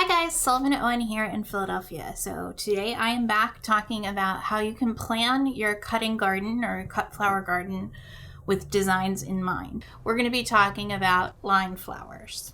Hi guys, Sullivan Owen here in Philadelphia. So today I am back talking about how you can plan your cutting garden or cut flower garden with designs in mind. We're going to be talking about line flowers.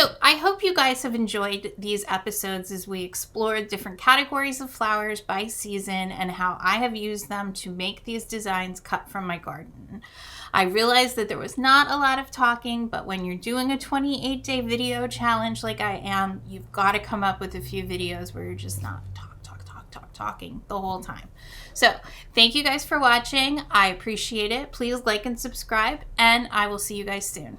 So I hope you guys have enjoyed these episodes as we explored different categories of flowers by season and how I have used them to make these designs cut from my garden. I realized that there was not a lot of talking, but when you're doing a 28-day video challenge like I am, you've got to come up with a few videos where you're just not talking the whole time. So thank you guys for watching. I appreciate it. Please like and subscribe, and I will see you guys soon.